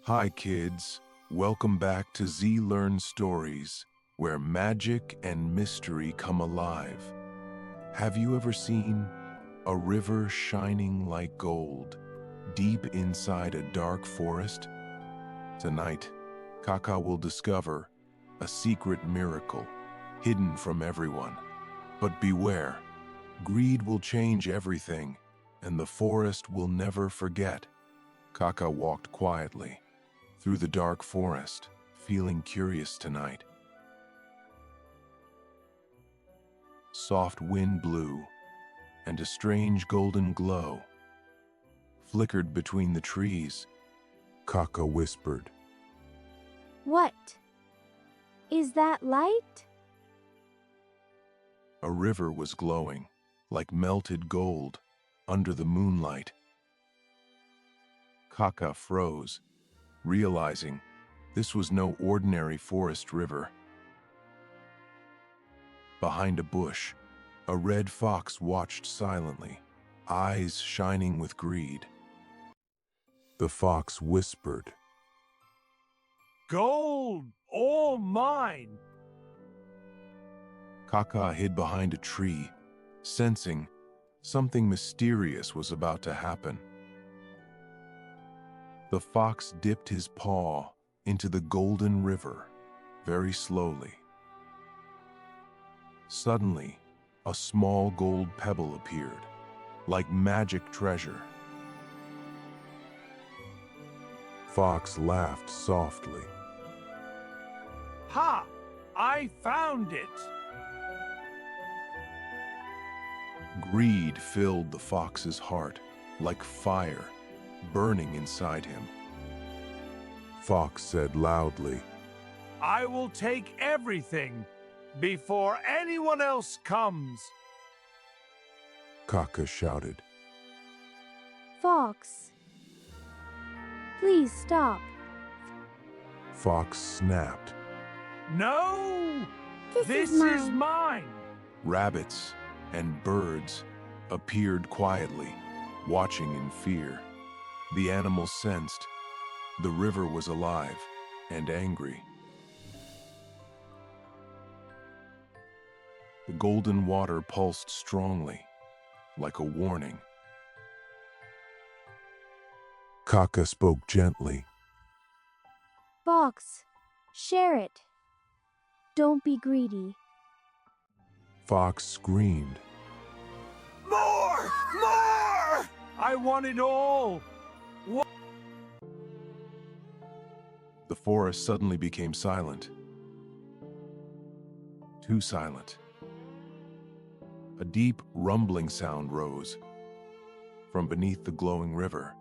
Hi kids, welcome back to ZeeLearn Stories, where magic and mystery come alive. Have you ever seen a river shining like gold, deep inside a dark forest? Tonight, Kaka will discover a secret miracle, hidden from everyone. But beware, greed will change everything, and the forest will never forget. Kaka walked quietly through the dark forest, feeling curious tonight. Soft wind blew, and a strange golden glow flickered between the trees. Kaka whispered, "What? Is that light?" A river was glowing, like melted gold, under the moonlight. Kaka froze, realizing this was no ordinary forest river. Behind a bush, a red fox watched silently, eyes shining with greed. The fox whispered, "Gold, all mine!" Kaka hid behind a tree, sensing something mysterious was about to happen. The fox dipped his paw into the golden river very slowly. Suddenly, a small gold pebble appeared, like magic treasure. Fox laughed softly. Ha! I found it! Greed filled the fox's heart like fire burning inside him. Fox said loudly, I will take everything before anyone else comes. Kaka shouted. "Fox, please stop." Fox snapped. No! This is is mine! Rabbits and birds appeared quietly, watching in fear. The animals sensed the river was alive and angry. The golden water pulsed strongly, like a warning. Kaka spoke gently. "Fox, share it. Don't be greedy." Fox screamed. More! More! I want it all! The forest suddenly became silent. Too silent. A deep rumbling sound rose from beneath the glowing river.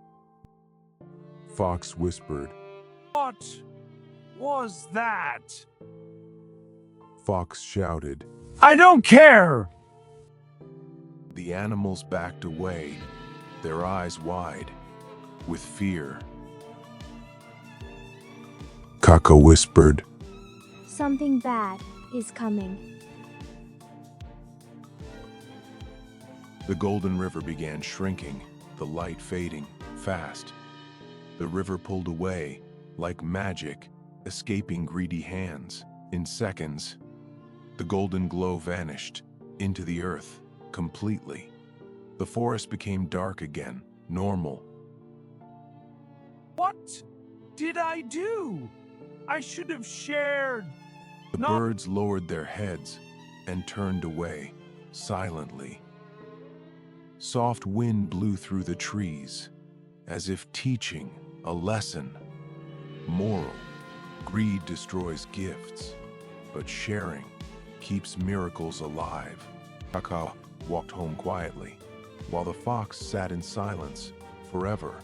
Fox whispered. What was that? Fox shouted. I don't care! The animals backed away, their eyes wide with fear. Kaka whispered. "Something bad is coming." The golden river began shrinking, the light fading fast. The river pulled away like magic, escaping greedy hands. In seconds, the golden glow vanished into the earth completely. The forest became dark again, normal. What did I do? I should have shared. The birds lowered their heads and turned away, silently. Soft wind blew through the trees, as if teaching a lesson. Moral: greed destroys gifts, but sharing keeps miracles alive. Kaka walked home quietly, while the fox sat in silence forever.